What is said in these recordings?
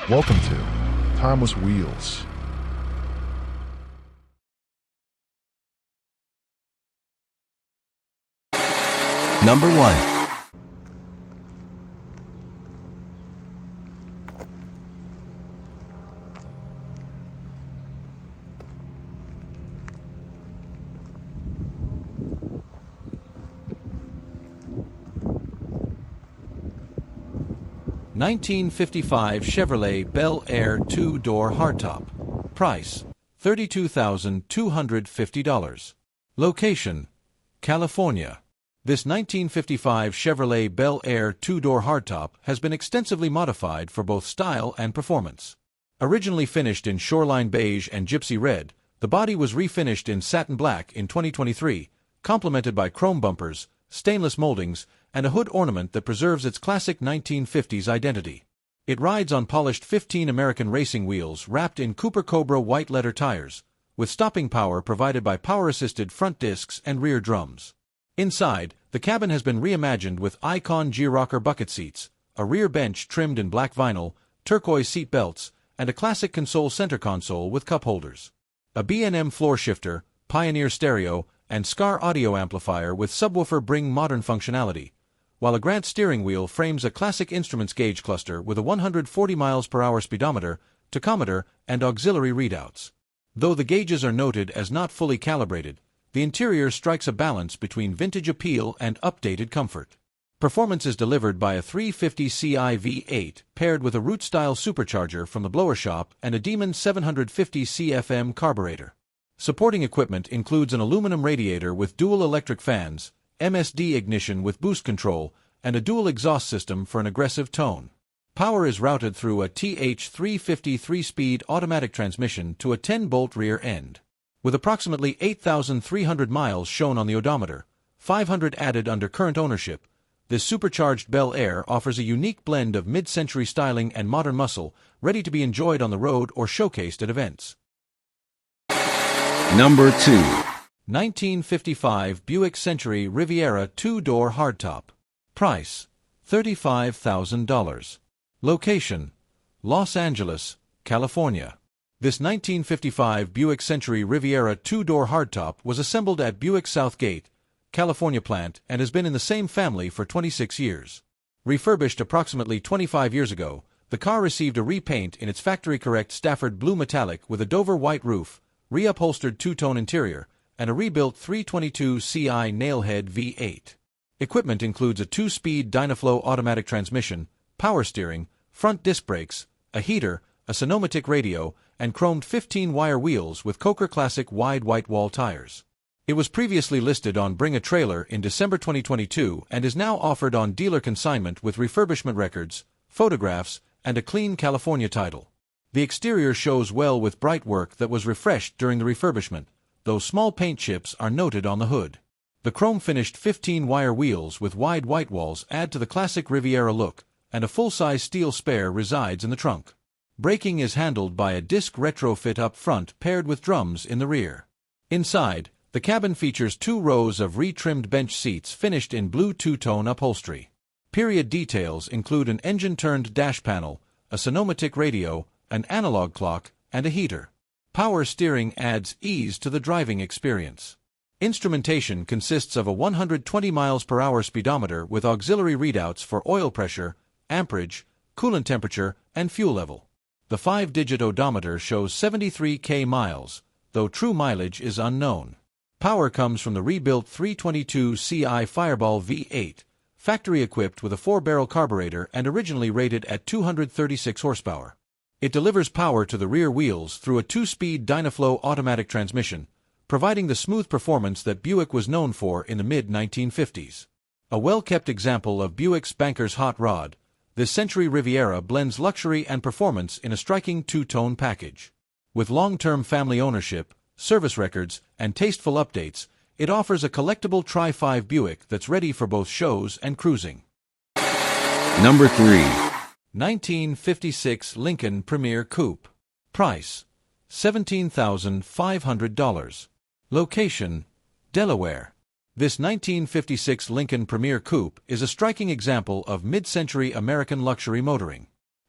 Welcome to Timeless Wheels. Number 1. 1955 Chevrolet Bel Air 2-door hardtop. Price, $32,250. Location, California. This 1955 Chevrolet Bel Air 2-door hardtop has been extensively modified for both style and performance. Originally finished in shoreline beige and gypsy red, the body was refinished in satin black in 2023, complemented by chrome bumpers, stainless moldings, and a hood ornament that preserves its classic 1950s identity. It rides on polished 15 American racing wheels wrapped in Cooper Cobra white leather tires, with stopping power provided by power-assisted front discs and rear drums. Inside, the cabin has been reimagined with Icon G-Rocker bucket seats, a rear bench trimmed in black vinyl, turquoise seat belts, and a classic console center console with cup holders. A B&M floor shifter, Pioneer stereo, and Scar audio amplifier with subwoofer bring modern functionality, while a Grant steering wheel frames a classic instruments gauge cluster with a 140 mph speedometer, tachometer, and auxiliary readouts. Though the gauges are noted as not fully calibrated, the interior strikes a balance between vintage appeal and updated comfort. Performance is delivered by a 350 Ci V8 paired with a Root-style supercharger from the blower shop and a Demon 750 CFM carburetor. Supporting equipment includes an aluminum radiator with dual electric fans, MSD ignition with boost control, and a dual exhaust system for an aggressive tone. Power is routed through a TH350 3-speed automatic transmission to a 10-bolt rear end. With approximately 8,300 miles shown on the odometer, 500 added under current ownership, this supercharged Bel Air offers a unique blend of mid-century styling and modern muscle, ready to be enjoyed on the road or showcased at events. Number 2. 1955 Buick Century Riviera 2-door hardtop. Price, $35,000. Location, Los Angeles, California. This 1955 Buick Century Riviera 2-door hardtop was assembled at Buick Southgate, California plant and has been in the same family for 26 years. Refurbished approximately 25 years ago, the car received a repaint in its factory-correct Stafford blue metallic with a Dover white roof, reupholstered two-tone interior, and a rebuilt 322 Ci Nailhead V8. Equipment includes a 2-speed Dynaflow automatic transmission, power steering, front disc brakes, a heater, a Sonomatic radio, and chromed 15-wire wheels with Coker Classic wide white wall tires. It was previously listed on Bring a Trailer in December 2022 and is now offered on dealer consignment with refurbishment records, photographs, and a clean California title. The exterior shows well with bright work that was refreshed during the refurbishment, though small paint chips are noted on the hood. The chrome-finished 15-wire wheels with wide white walls add to the classic Riviera look, and a full-size steel spare resides in the trunk. Braking is handled by a disc retrofit up front paired with drums in the rear. Inside, the cabin features 2 rows of retrimmed bench seats finished in blue two-tone upholstery. Period details include an engine-turned dash panel, a Sonomatic radio, an analog clock, and a heater. Power steering adds ease to the driving experience. Instrumentation consists of a 120 mph speedometer with auxiliary readouts for oil pressure, amperage, coolant temperature, and fuel level. The 5-digit odometer shows 73,000 miles, though true mileage is unknown. Power comes from the rebuilt 322 Ci Fireball V8, factory-equipped with a 4-barrel carburetor and originally rated at 236 horsepower. It delivers power to the rear wheels through a 2-speed Dynaflow automatic transmission, providing the smooth performance that Buick was known for in the mid-1950s. A well-kept example of Buick's banker's hot rod, this Century Riviera blends luxury and performance in a striking two-tone package. With long-term family ownership, service records, and tasteful updates, it offers a collectible Tri-5 Buick that's ready for both shows and cruising. Number 3. 1956 Lincoln Premier Coupe. Price, $17,500. Location, Delaware. This 1956 Lincoln Premier Coupe is a striking example of mid-century American luxury motoring.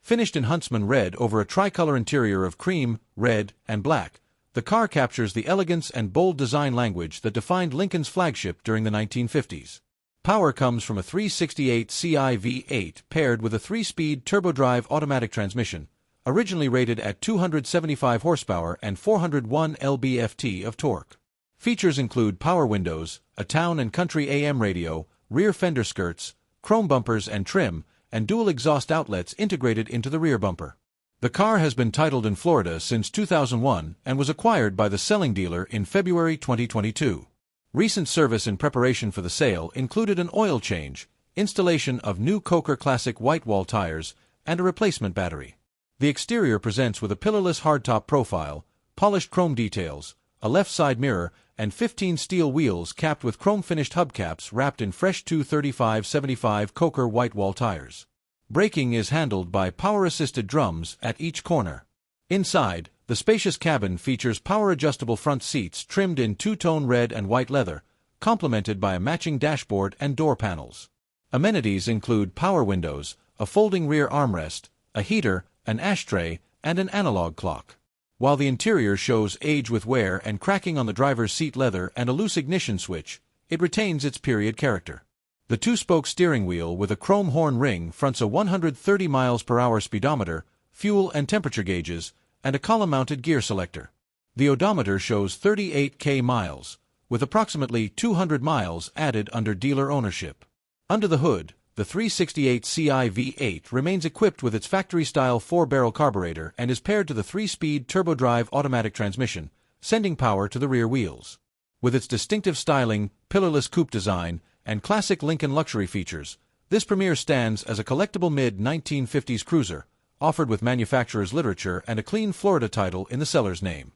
Finished in Huntsman red over a tricolor interior of cream, red, and black, the car captures the elegance and bold design language that defined Lincoln's flagship during the 1950s. Power comes from a 368 Ci V8 paired with a 3-speed turbodrive automatic transmission, originally rated at 275 horsepower and 401 lb-ft of torque. Features include power windows, a town and country AM radio, rear fender skirts, chrome bumpers and trim, and dual exhaust outlets integrated into the rear bumper. The car has been titled in Florida since 2001 and was acquired by the selling dealer in February 2022. Recent service in preparation for the sale included an oil change, installation of new Coker Classic white wall tires, and a replacement battery. The exterior presents with a pillarless hardtop profile, polished chrome details, a left side mirror, and 15 steel wheels capped with chrome-finished hubcaps wrapped in fresh 235/75 Coker white wall tires. Braking is handled by power-assisted drums at each corner. Inside, the spacious cabin features power-adjustable front seats trimmed in two-tone red and white leather, complemented by a matching dashboard and door panels. Amenities include power windows, a folding rear armrest, a heater, an ashtray, and an analog clock. While the interior shows age with wear and cracking on the driver's seat leather and a loose ignition switch, it retains its period character. The two-spoke steering wheel with a chrome horn ring fronts a 130 mph speedometer, fuel and temperature gauges, and a column-mounted gear selector. The odometer shows 38,000 miles, with approximately 200 miles added under dealer ownership. Under the hood, the 368 Ci V8 remains equipped with its factory-style 4-barrel carburetor and is paired to the 3-speed turbodrive automatic transmission, sending power to the rear wheels. With its distinctive styling, pillarless coupe design, and classic Lincoln luxury features, this Premier stands as a collectible mid-1950s cruiser, offered with manufacturer's literature and a clean Florida title in the seller's name.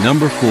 Number 4.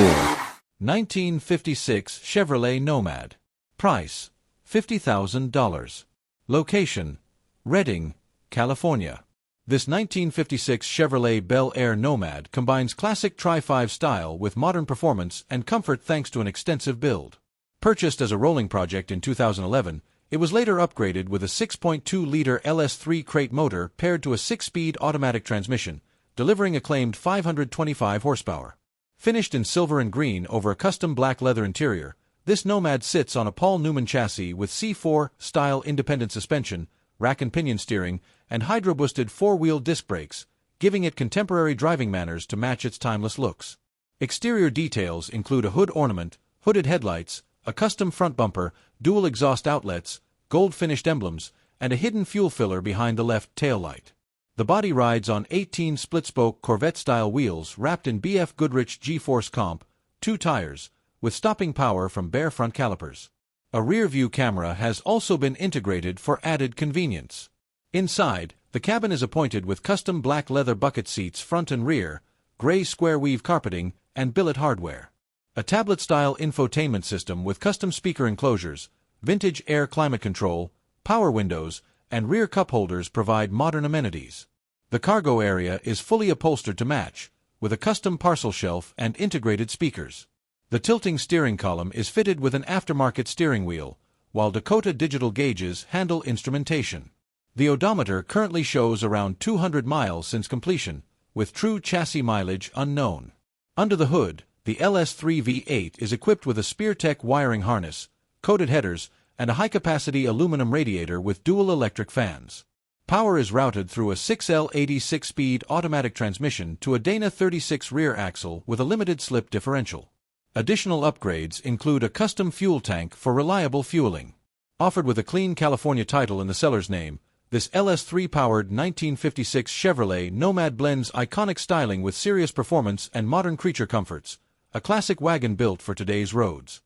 1956 Chevrolet Nomad. Price: $50,000. Location: Redding, California. This 1956 Chevrolet Bel Air Nomad combines classic Tri-5 style with modern performance and comfort thanks to an extensive build. Purchased as a rolling project in 2011, it was later upgraded with a 6.2-liter LS3 crate motor paired to a 6-speed automatic transmission, delivering a claimed 525 horsepower. Finished in silver and green over a custom black leather interior, this Nomad sits on a Paul Newman chassis with C4-style independent suspension, rack and pinion steering, and hydro-boosted 4-wheel disc brakes, giving it contemporary driving manners to match its timeless looks. Exterior details include a hood ornament, hooded headlights, a custom front bumper, dual exhaust outlets, gold-finished emblems, and a hidden fuel filler behind the left taillight. The body rides on 18 split-spoke Corvette-style wheels wrapped in BF Goodrich G-Force Comp, 2 tires, with stopping power from bare front calipers. A rear-view camera has also been integrated for added convenience. Inside, the cabin is appointed with custom black leather bucket seats front and rear, gray square-weave carpeting, and billet hardware. A tablet-style infotainment system with custom speaker enclosures, vintage air climate control, power windows, and rear cup holders provide modern amenities. The cargo area is fully upholstered to match, with a custom parcel shelf and integrated speakers. The tilting steering column is fitted with an aftermarket steering wheel, while Dakota digital gauges handle instrumentation. The odometer currently shows around 200 miles since completion, with true chassis mileage unknown. Under the hood, the LS3 V8 is equipped with a SpearTech wiring harness, coated headers, and a high-capacity aluminum radiator with dual electric fans. Power is routed through a 6L80 6-speed automatic transmission to a Dana 36 rear axle with a limited slip differential. Additional upgrades include a custom fuel tank for reliable fueling. Offered with a clean California title in the seller's name, this LS3-powered 1956 Chevrolet Nomad blends iconic styling with serious performance and modern creature comforts, a classic wagon built for today's roads.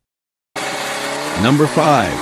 Number 5.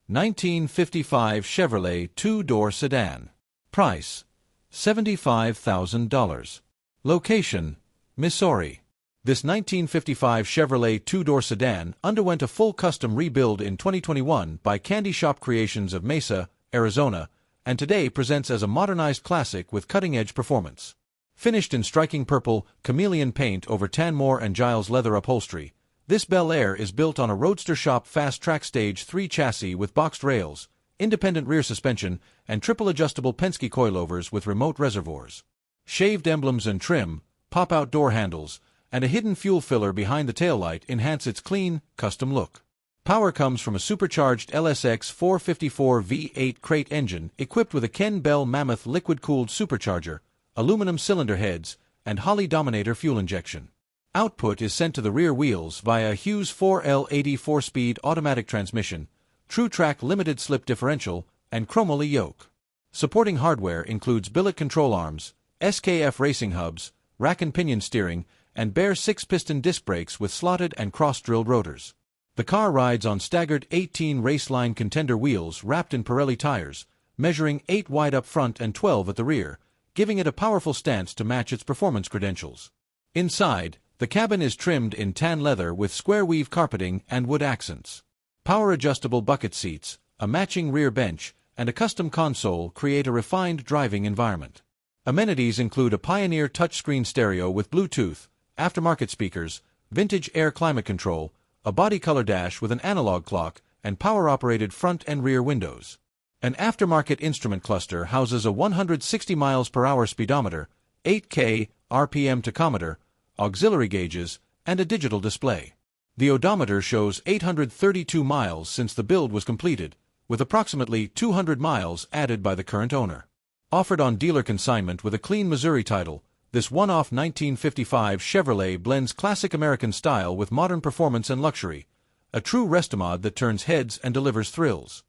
1955 Chevrolet two-door sedan. Price: $75,000. Location: Missouri. This 1955 Chevrolet two-door sedan underwent a full custom rebuild in 2021 by Candy Shop Creations of Mesa, Arizona, and today presents as a modernized classic with cutting-edge performance. Finished in striking purple, chameleon paint over Tanmore and Giles leather upholstery, this Bel Air is built on a Roadster Shop Fast Track Stage 3 chassis with boxed rails, independent rear suspension, and triple adjustable Penske coilovers with remote reservoirs. Shaved emblems and trim, pop-out door handles, and a hidden fuel filler behind the taillight enhance its clean, custom look. Power comes from a supercharged LSX 454 V8 crate engine equipped with a Ken Bell Mammoth liquid-cooled supercharger, aluminum cylinder heads, and Holley Dominator fuel injection. Output is sent to the rear wheels via a Hughes 4L80 4-speed automatic transmission, TrueTrack limited slip differential, and chromoly yoke. Supporting hardware includes billet control arms, SKF racing hubs, rack and pinion steering, and bare 6-piston disc brakes with slotted and cross-drilled rotors. The car rides on staggered 18 Raceline contender wheels wrapped in Pirelli tires, measuring 8 wide up front and 12 at the rear, giving it a powerful stance to match its performance credentials. Inside, the cabin is trimmed in tan leather with square weave carpeting and wood accents. Power-adjustable bucket seats, a matching rear bench, and a custom console create a refined driving environment. Amenities include a Pioneer touchscreen stereo with Bluetooth, aftermarket speakers, vintage air climate control, a body color dash with an analog clock, and power-operated front and rear windows. An aftermarket instrument cluster houses a 160 miles per hour speedometer, 8K RPM tachometer, auxiliary gauges, and a digital display. The odometer shows 832 miles since the build was completed, with approximately 200 miles added by the current owner. Offered on dealer consignment with a clean Missouri title, this one-off 1955 Chevrolet blends classic American style with modern performance and luxury, a true restomod that turns heads and delivers thrills.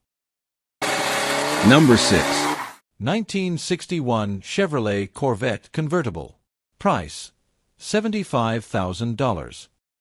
Number 6. 1961 Chevrolet Corvette convertible. Price: $75,000.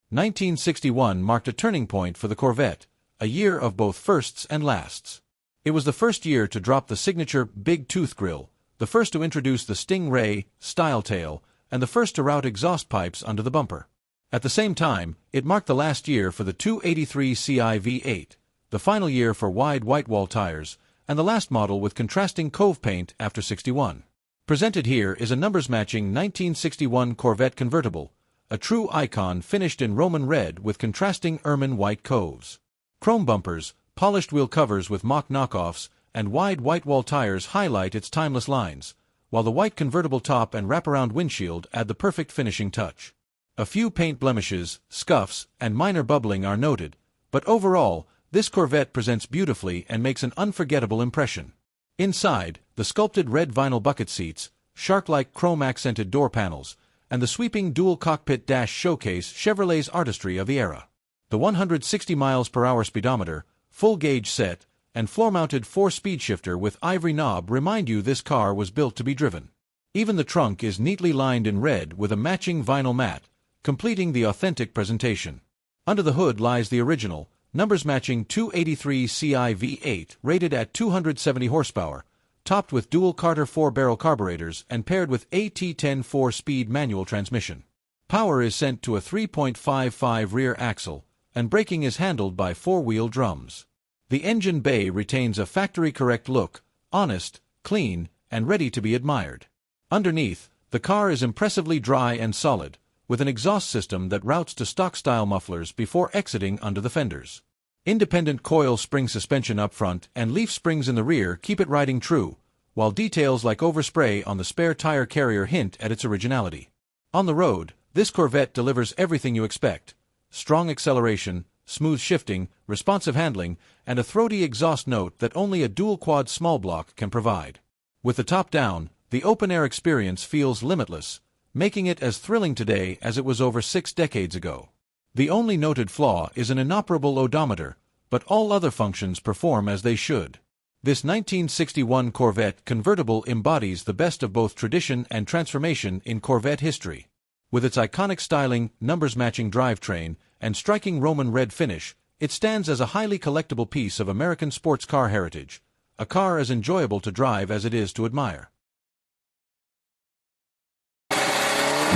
1961 marked a turning point for the Corvette, a year of both firsts and lasts. It was the first year to drop the signature Big Tooth grille, the first to introduce the Stingray style tail, and the first to route exhaust pipes under the bumper. At the same time, it marked the last year for the 283 Ci V8, the final year for wide whitewall tires, and the last model with contrasting cove paint after 61. Presented here is a numbers-matching 1961 Corvette convertible, a true icon finished in Roman red with contrasting ermine white coves. Chrome bumpers, polished wheel covers with mock knockoffs, and wide whitewall tires highlight its timeless lines, while the white convertible top and wraparound windshield add the perfect finishing touch. A few paint blemishes, scuffs, and minor bubbling are noted, but overall, this Corvette presents beautifully and makes an unforgettable impression. Inside, the sculpted red vinyl bucket seats, shark-like chrome-accented door panels, and the sweeping dual cockpit dash showcase Chevrolet's artistry of the era. The 160 miles per hour speedometer, full-gauge set, and floor-mounted 4-speed shifter with ivory knob remind you this car was built to be driven. Even the trunk is neatly lined in red with a matching vinyl mat, completing the authentic presentation. Under the hood lies the original, numbers-matching 283 Ci V8 rated at 270 horsepower, topped with dual Carter 4-barrel carburetors and paired with AT10 4-speed manual transmission. Power is sent to a 3.55 rear axle, and braking is handled by 4-wheel drums. The engine bay retains a factory-correct look, honest, clean, and ready to be admired. Underneath, the car is impressively dry and solid, with an exhaust system that routes to stock-style mufflers before exiting under the fenders. Independent coil spring suspension up front and leaf springs in the rear keep it riding true, while details like overspray on the spare tire carrier hint at its originality. On the road, this Corvette delivers everything you expect: strong acceleration, smooth shifting, responsive handling, and a throaty exhaust note that only a dual-quad small block can provide. With the top down, the open-air experience feels limitless, making it as thrilling today as it was over 6 decades ago. The only noted flaw is an inoperable odometer, but all other functions perform as they should. This 1961 Corvette convertible embodies the best of both tradition and transformation in Corvette history. With its iconic styling, numbers-matching drivetrain, and striking Roman red finish, it stands as a highly collectible piece of American sports car heritage, a car as enjoyable to drive as it is to admire.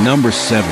Number 7.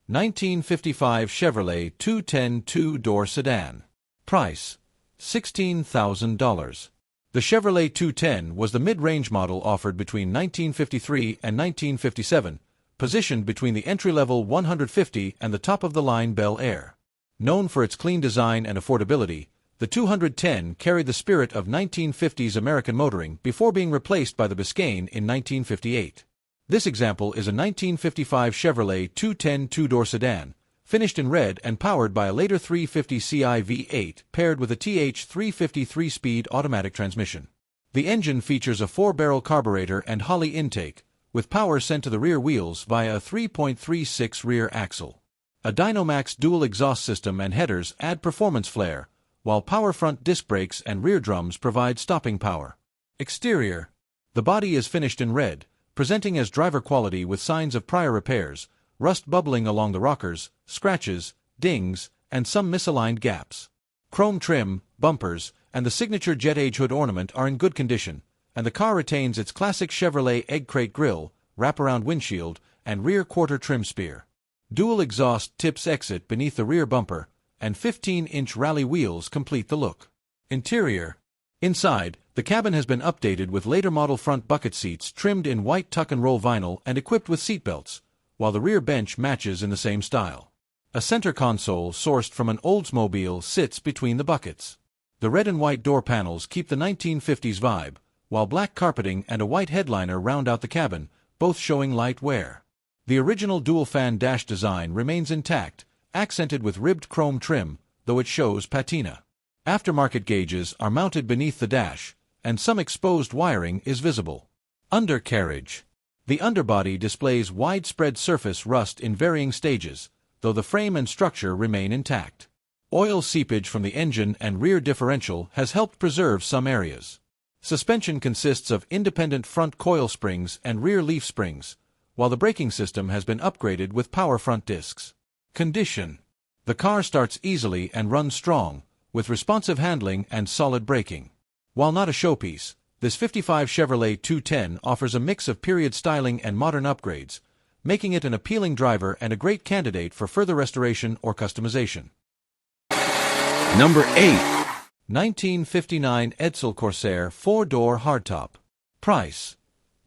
1955 Chevrolet 210 two-door sedan. Price: $16,000. The Chevrolet 210 was the mid-range model offered between 1953 and 1957, positioned between the entry-level 150 and the top-of-the-line Bel Air. Known for its clean design and affordability, The 210 carried the spirit of 1950s American motoring before being replaced by the Biscayne in 1958. This example is a 1955 Chevrolet 210 two-door sedan, finished in red and powered by a later 350 Ci V8 paired with a TH350 3-speed automatic transmission. The engine features a 4-barrel carburetor and Holley intake, with power sent to the rear wheels via a 3.36 rear axle. A Dynomax dual exhaust system and headers add performance flair, while power front disc brakes and rear drums provide stopping power. Exterior. The body is finished in red, presenting as driver quality with signs of prior repairs, rust bubbling along the rockers, scratches, dings, and some misaligned gaps. Chrome trim, bumpers, and the signature jet age hood ornament are in good condition, and the car retains its classic Chevrolet egg crate grille, wraparound windshield, and rear quarter trim spear. Dual exhaust tips exit beneath the rear bumper, and 15-inch rally wheels complete the look. Interior. Inside, the cabin has been updated with later model front bucket seats trimmed in white tuck-and-roll vinyl and equipped with seatbelts, while the rear bench matches in the same style. A center console sourced from an Oldsmobile sits between the buckets. The red and white door panels keep the 1950s vibe, while black carpeting and a white headliner round out the cabin, both showing light wear. The original dual-fan dash design remains intact, accented with ribbed chrome trim, though it shows patina. Aftermarket gauges are mounted beneath the dash, and some exposed wiring is visible. Undercarriage. The underbody displays widespread surface rust in varying stages, though the frame and structure remain intact. Oil seepage from the engine and rear differential has helped preserve some areas. Suspension consists of independent front coil springs and rear leaf springs, while the braking system has been upgraded with power front discs. Condition. The car starts easily and runs strong, with responsive handling and solid braking. While not a showpiece, this 55 Chevrolet 210 offers a mix of period styling and modern upgrades, making it an appealing driver and a great candidate for further restoration or customization. Number 8. 1959 Edsel Corsair 4-door hardtop. Price: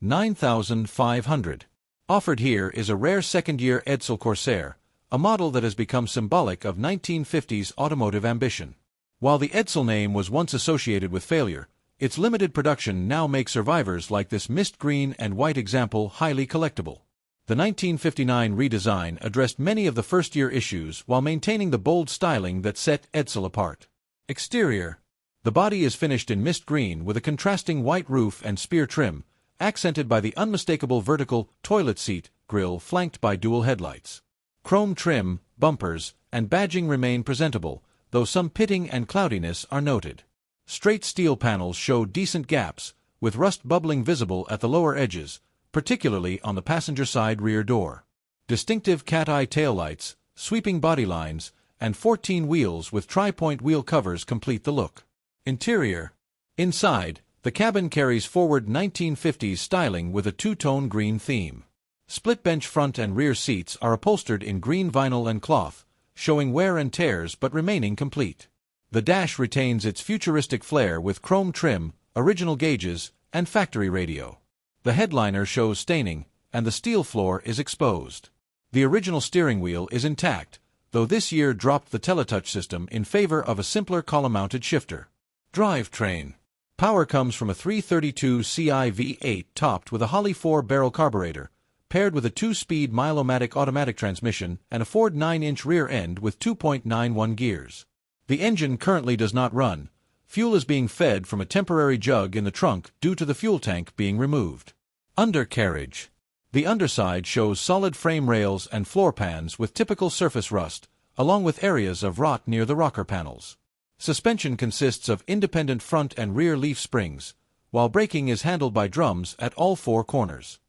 $9,500. Offered here is a rare second-year Edsel Corsair, a model that has become symbolic of 1950s automotive ambition. While the Edsel name was once associated with failure, its limited production now makes survivors like this mist green and white example highly collectible. The 1959 redesign addressed many of the first-year issues while maintaining the bold styling that set Edsel apart. Exterior. The body is finished in mist green with a contrasting white roof and spear trim, accented by the unmistakable vertical toilet seat grille flanked by dual headlights. Chrome trim, bumpers, and badging remain presentable, though some pitting and cloudiness are noted. Straight steel panels show decent gaps, with rust bubbling visible at the lower edges, particularly on the passenger side rear door. Distinctive cat-eye taillights, sweeping body lines, and 14 wheels with tri-point wheel covers complete the look. Interior. Inside, the cabin carries forward 1950s styling with a two-tone green theme. Split bench front and rear seats are upholstered in green vinyl and cloth, showing wear and tears but remaining complete. The dash retains its futuristic flair with chrome trim, original gauges, and factory radio. The headliner shows staining, and the steel floor is exposed. The original steering wheel is intact, though this year dropped the teletouch system in favor of a simpler column-mounted shifter. Drivetrain. Power comes from a 332 Ci V8 topped with a Holley 4-barrel carburetor, paired with a 2-speed Mile-O-Matic automatic transmission and a Ford 9-inch rear end with 2.91 gears. The engine currently does not run. Fuel is being fed from a temporary jug in the trunk due to the fuel tank being removed. Undercarriage. The underside shows solid frame rails and floor pans with typical surface rust, along with areas of rot near the rocker panels. Suspension consists of independent front and rear leaf springs, while braking is handled by drums at all 4 corners.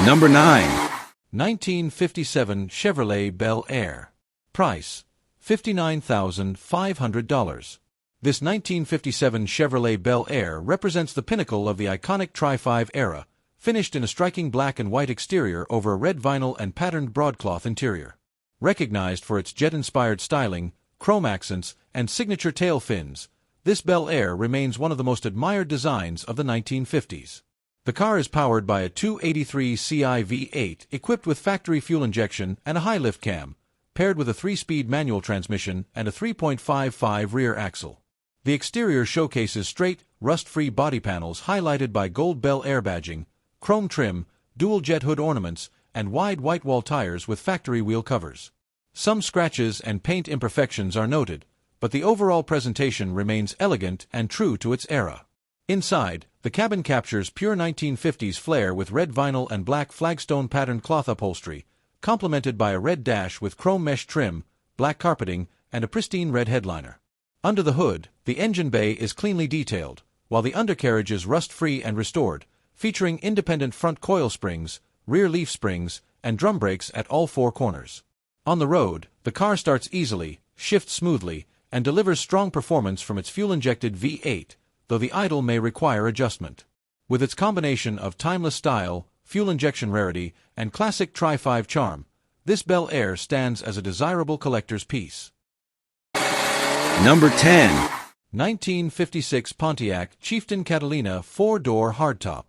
Number 9. 1957 Chevrolet Bel Air. Price: $59,500. This 1957 Chevrolet Bel Air represents the pinnacle of the iconic Tri-5 era, finished in a striking black and white exterior over a red vinyl and patterned broadcloth interior. Recognized for its jet-inspired styling, chrome accents, and signature tail fins, this Bel Air remains one of the most admired designs of the 1950s. The car is powered by a 283 Ci V8 equipped with factory fuel injection and a high lift cam, paired with a 3-speed manual transmission and a 3.55 rear axle. The exterior showcases straight, rust-free body panels highlighted by gold Bel Air badging, chrome trim, dual jet hood ornaments, and wide white wall tires with factory wheel covers. Some scratches and paint imperfections are noted, but the overall presentation remains elegant and true to its era. Inside, the cabin captures pure 1950s flair with red vinyl and black flagstone patterned cloth upholstery, complemented by a red dash with chrome mesh trim, black carpeting, and a pristine red headliner. Under the hood, the engine bay is cleanly detailed, while the undercarriage is rust-free and restored, featuring independent front coil springs, rear leaf springs, and drum brakes at all 4 corners. On the road, the car starts easily, shifts smoothly, and delivers strong performance from its fuel-injected V8, though the idle may require adjustment. With its combination of timeless style, fuel injection rarity, and classic Tri-5 charm, this Bel Air stands as a desirable collector's piece. Number 10. 1956 Pontiac Chieftain Catalina 4-door hardtop.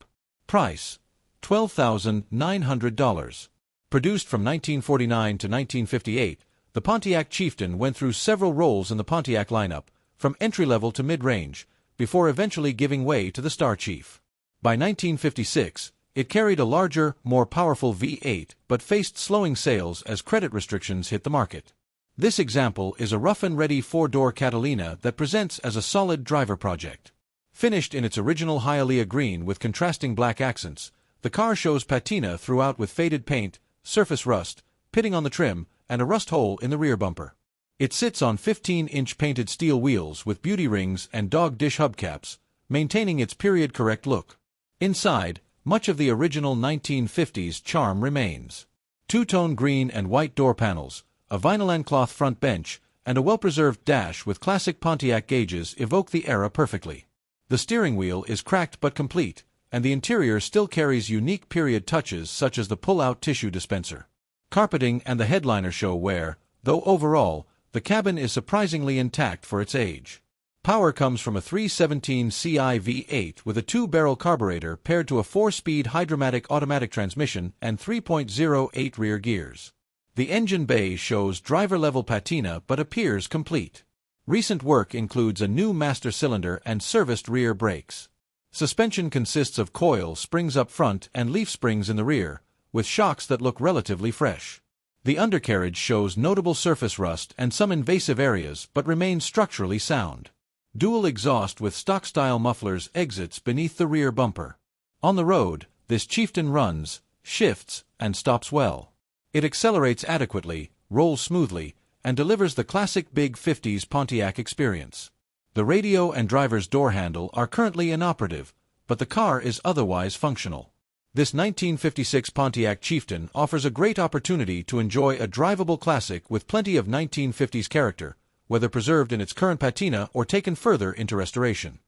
Price: $12,900. Produced from 1949 to 1958, the Pontiac Chieftain went through several roles in the Pontiac lineup, from entry-level to mid-range, before eventually giving way to the Star Chief. By 1956, it carried a larger, more powerful V8 but faced slowing sales as credit restrictions hit the market. This example is a rough-and-ready 4-door Catalina that presents as a solid driver project. Finished in its original Hialeah green with contrasting black accents, the car shows patina throughout with faded paint, surface rust, pitting on the trim, and a rust hole in the rear bumper. It sits on 15-inch painted steel wheels with beauty rings and dog dish hubcaps, maintaining its period-correct look. Inside, much of the original 1950s charm remains. Two-tone green and white door panels, a vinyl and cloth front bench, and a well-preserved dash with classic Pontiac gauges evoke the era perfectly. The steering wheel is cracked but complete, and the interior still carries unique period touches such as the pull-out tissue dispenser. Carpeting and the headliner show wear, though overall, the cabin is surprisingly intact for its age. Power comes from a 317 Ci V8 with a 2-barrel carburetor paired to a 4-speed Hydra-Matic automatic transmission and 3.08 rear gears. The engine bay shows driver-level patina but appears complete. Recent work includes a new master cylinder and serviced rear brakes. Suspension consists of coil springs up front and leaf springs in the rear, with shocks that look relatively fresh. The undercarriage shows notable surface rust and some invasive areas but remains structurally sound. Dual exhaust with stock-style mufflers exits beneath the rear bumper. On the road, this Chieftain runs, shifts, and stops well. It accelerates adequately, rolls smoothly, and delivers the classic big 50s Pontiac experience. The radio and driver's door handle are currently inoperative, but the car is otherwise functional. This 1956 Pontiac Chieftain offers a great opportunity to enjoy a drivable classic with plenty of 1950s character, whether preserved in its current patina or taken further into restoration.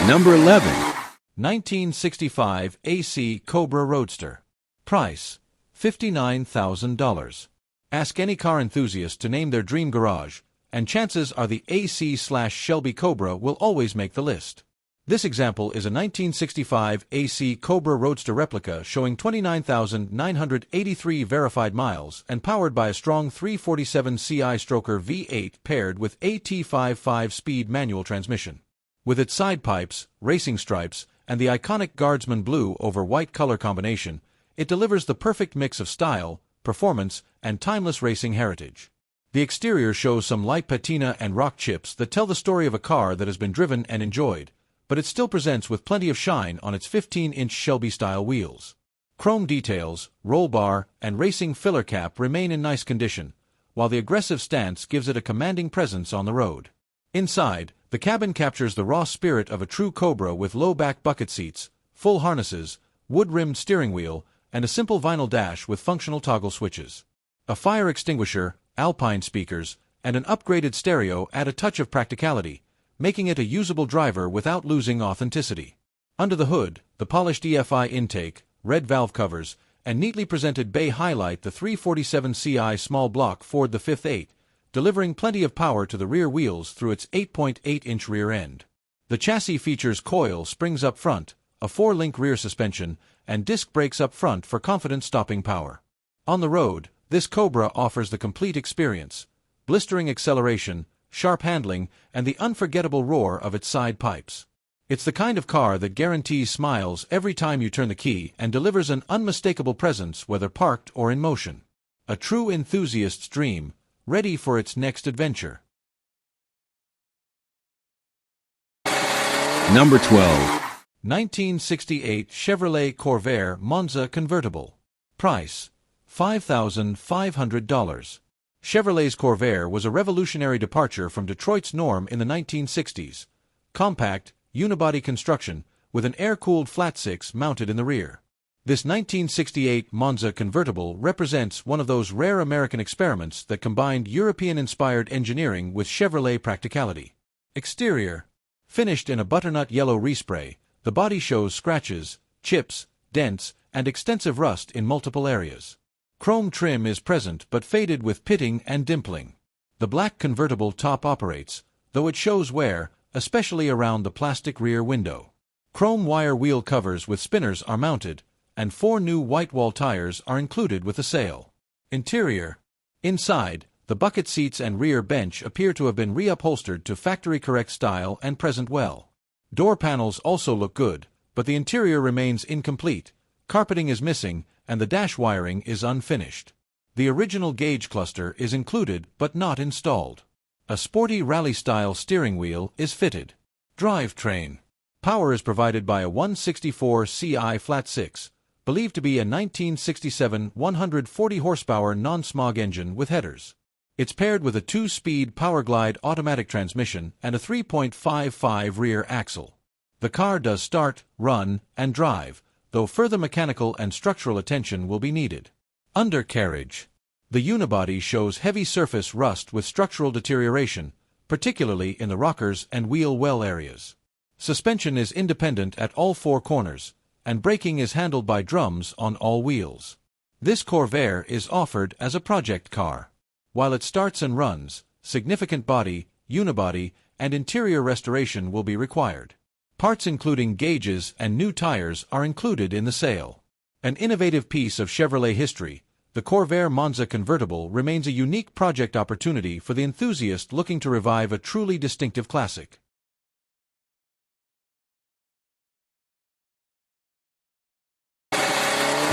Number 11. 1965 AC Cobra Roadster. Price: $59,000. Ask any car enthusiast to name their dream garage, and chances are the AC/Shelby Cobra will always make the list. This example is a 1965 AC Cobra Roadster replica showing 29,983 verified miles and powered by a strong 347 Ci stroker V8 paired with a T5 5-speed manual transmission. With its side pipes, racing stripes, and the iconic Guardsman blue over white color combination, it delivers the perfect mix of style, performance, and timeless racing heritage. The exterior shows some light patina and rock chips that tell the story of a car that has been driven and enjoyed, but it still presents with plenty of shine on its 15-inch Shelby-style wheels. Chrome details, roll bar, and racing filler cap remain in nice condition, while the aggressive stance gives it a commanding presence on the road. Inside, the cabin captures the raw spirit of a true Cobra with low-back bucket seats, full harnesses, wood-rimmed steering wheel, and a simple vinyl dash with functional toggle switches. A fire extinguisher, Alpine speakers, and an upgraded stereo add a touch of practicality, making it a usable driver without losing authenticity. Under the hood, the polished EFI intake, red valve covers, and neatly presented bay highlight the 347 Ci small block Ford the 5th 8, delivering plenty of power to the rear wheels through its 8.8-inch rear end. The chassis features coil springs up front, a 4-link rear suspension, and disc brakes up front for confident stopping power. On the road, This Cobra offers the complete experience: blistering acceleration, sharp handling, and the unforgettable roar of its side pipes. It's the kind of car that guarantees smiles every time you turn the key and delivers an unmistakable presence whether parked or in motion. A true enthusiast's dream, ready for its next adventure. Number 12. 1968 Chevrolet Corvair Monza convertible. Price: $5,500. Chevrolet's Corvair was a revolutionary departure from Detroit's norm in the 1960s. Compact, unibody construction, with an air-cooled flat-six mounted in the rear. This 1968 Monza convertible represents one of those rare American experiments that combined European-inspired engineering with Chevrolet practicality. Exterior: finished in a butternut yellow respray, the body shows scratches, chips, dents, and extensive rust in multiple areas. Chrome trim is present but faded with pitting and dimpling. The black convertible top operates, though it shows wear, especially around the plastic rear window. Chrome wire wheel covers with spinners are mounted, and 4 new white wall tires are included with the sale. Interior: inside, the bucket seats and rear bench appear to have been reupholstered to factory-correct style and present well. Door panels also look good, but the interior remains incomplete, carpeting is missing, and the dash wiring is unfinished. The original gauge cluster is included but not installed. A sporty rally-style steering wheel is fitted. Drivetrain: power is provided by a 164 Ci flat-six, believed to be a 1967 140 horsepower non-smog engine with headers. It's paired with a 2-speed Powerglide automatic transmission and a 3.55 rear axle. The car does start, run, and drive, though further mechanical and structural attention will be needed. Undercarriage: the unibody shows heavy surface rust with structural deterioration, particularly in the rockers and wheel well areas. Suspension is independent at all 4 corners, and braking is handled by drums on all wheels. This Corvair is offered as a project car. While it starts and runs, significant body, unibody, and interior restoration will be required. Parts including gauges and new tires are included in the sale. An innovative piece of Chevrolet history, the Corvair Monza convertible remains a unique project opportunity for the enthusiast looking to revive a truly distinctive classic.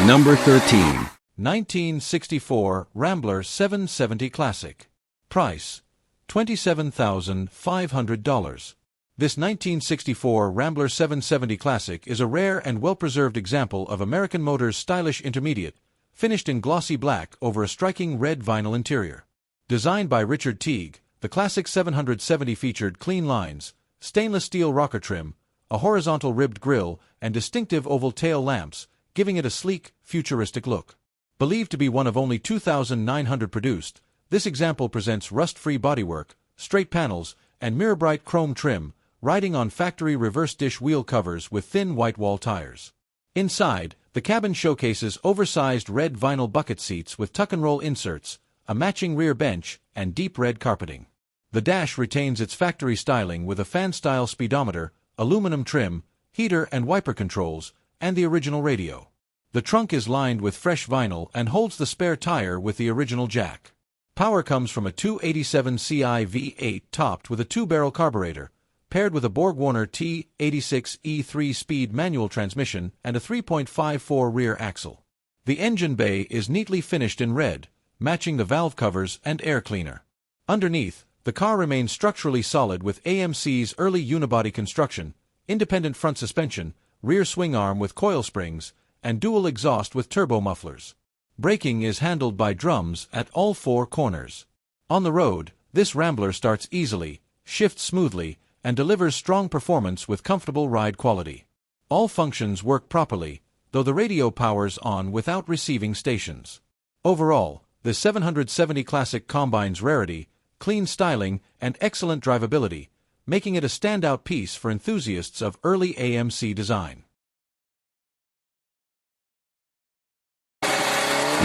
Number 13. 1964 Rambler 770 Classic. Price: $27,500. This 1964 Rambler 770 Classic is a rare and well-preserved example of American Motors' stylish intermediate, finished in glossy black over a striking red vinyl interior. Designed by Richard Teague, the Classic 770 featured clean lines, stainless steel rocker trim, a horizontal ribbed grille, and distinctive oval tail lamps, giving it a sleek, futuristic look. Believed to be one of only 2,900 produced, this example presents rust-free bodywork, straight panels, and mirror-bright chrome trim, riding on factory reverse dish wheel covers with thin white wall tires. Inside, the cabin showcases oversized red vinyl bucket seats with tuck-and-roll inserts, a matching rear bench, and deep red carpeting. The dash retains its factory styling with a fan-style speedometer, aluminum trim, heater and wiper controls, and the original radio. The trunk is lined with fresh vinyl and holds the spare tire with the original jack. Power comes from a 287 Ci V8 topped with a 2-barrel carburetor, paired with a BorgWarner T86 E3-speed manual transmission and a 3.54 rear axle. The engine bay is neatly finished in red, matching the valve covers and air cleaner. Underneath, the car remains structurally solid with AMC's early unibody construction, independent front suspension, rear swing arm with coil springs, and dual exhaust with turbo mufflers. Braking is handled by drums at all 4 corners. On the road, this Rambler starts easily, shifts smoothly, and delivers strong performance with comfortable ride quality. All functions work properly, though the radio powers on without receiving stations. Overall, the 770 Classic combines rarity, clean styling, and excellent drivability, making it a standout piece for enthusiasts of early AMC design.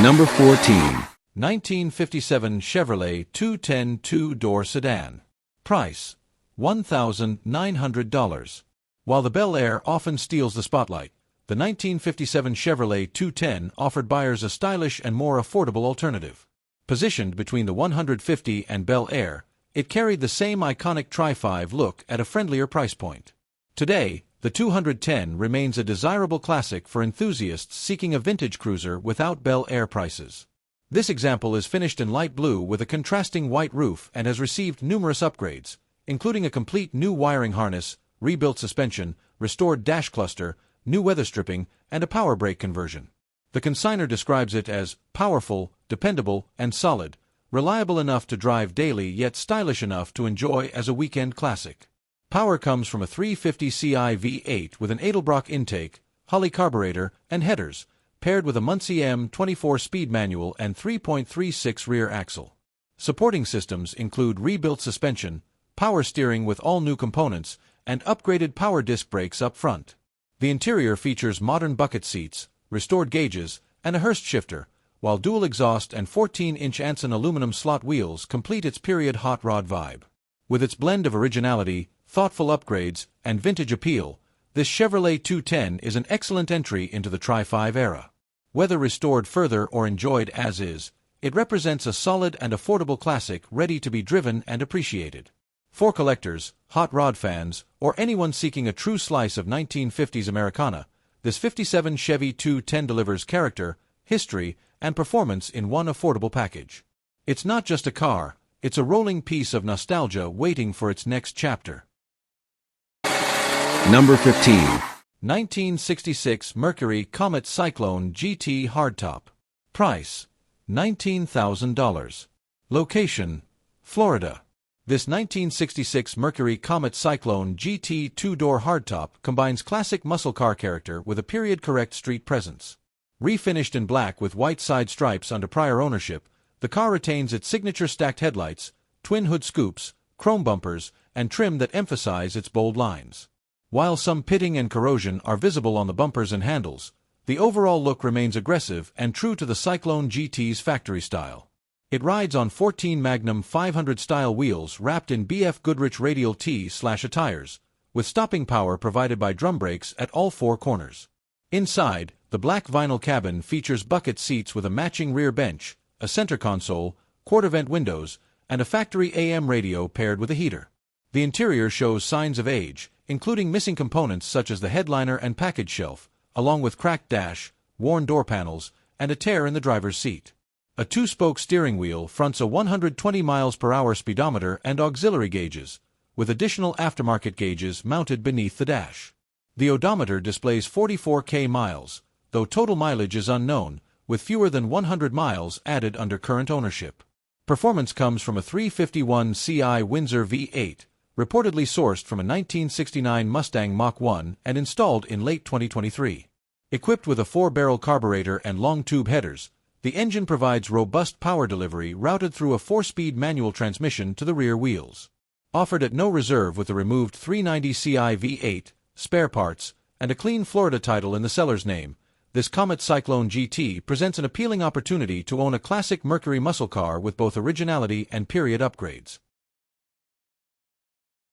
Number 14. 1957 Chevrolet 210 two-door sedan. Price: $1,900. While the Bel Air often steals the spotlight, the the 1957 Chevrolet 210 offered buyers a stylish and more affordable alternative. Positioned between the 150 and Bel Air, it carried the same iconic Tri-5 look at a friendlier price point. Today, the 210 remains a desirable classic for enthusiasts seeking a vintage cruiser without Bel Air prices. This example is finished in light blue with a contrasting white roof and has received numerous upgrades, including a complete new wiring harness, rebuilt suspension, restored dash cluster, new weather stripping, and a power brake conversion. The consignor describes it as powerful, dependable, and solid, reliable enough to drive daily yet stylish enough to enjoy as a weekend classic. Power comes from a 350 Ci V8 with an Edelbrock intake, Holley carburetor, and headers, paired with a Muncie M24 speed manual and 3.36 rear axle. Supporting systems include rebuilt suspension, power steering with all new components, and upgraded power disc brakes up front. The interior features modern bucket seats, restored gauges, and a Hurst shifter, while dual exhaust and 14-inch Anson aluminum slot wheels complete its period hot rod vibe. With its blend of originality, thoughtful upgrades, and vintage appeal, this Chevrolet 210 is an excellent entry into the Tri-5 era. Whether restored further or enjoyed as is, it represents a solid and affordable classic ready to be driven and appreciated. For collectors, hot rod fans, or anyone seeking a true slice of 1950s Americana, this 57 Chevy 210 delivers character, history, and performance in one affordable package. It's not just a car, it's a rolling piece of nostalgia waiting for its next chapter. Number 15. 1966 Mercury Comet Cyclone GT Hardtop. Price: $19,000. Location: Florida. This 1966 Mercury Comet Cyclone GT two-door hardtop combines classic muscle car character with a period-correct street presence. Refinished in black with white side stripes under prior ownership, the car retains its signature stacked headlights, twin hood scoops, chrome bumpers, and trim that emphasize its bold lines. While some pitting and corrosion are visible on the bumpers and handles, the overall look remains aggressive and true to the Cyclone GT's factory style. It rides on 14 Magnum 500-style wheels wrapped in BF Goodrich Radial T/A tires, with stopping power provided by drum brakes at all four corners. Inside, the black vinyl cabin features bucket seats with a matching rear bench, a center console, quarter-vent windows, and a factory AM radio paired with a heater. The interior shows signs of age, including missing components such as the headliner and package shelf, along with cracked dash, worn door panels, and a tear in the driver's seat. A two-spoke steering wheel fronts a 120 mph speedometer and auxiliary gauges, with additional aftermarket gauges mounted beneath the dash. The odometer displays 44,000 miles, though total mileage is unknown, with fewer than 100 miles added under current ownership. Performance comes from a 351 Ci Windsor V8, reportedly sourced from a 1969 Mustang Mach 1 and installed in late 2023. Equipped with a 4-barrel carburetor and long-tube headers, the engine provides robust power delivery routed through a 4-speed manual transmission to the rear wheels. Offered at no reserve with a removed 390 Ci V8, spare parts, and a clean Florida title in the seller's name, this Comet Cyclone GT presents an appealing opportunity to own a classic Mercury muscle car with both originality and period upgrades.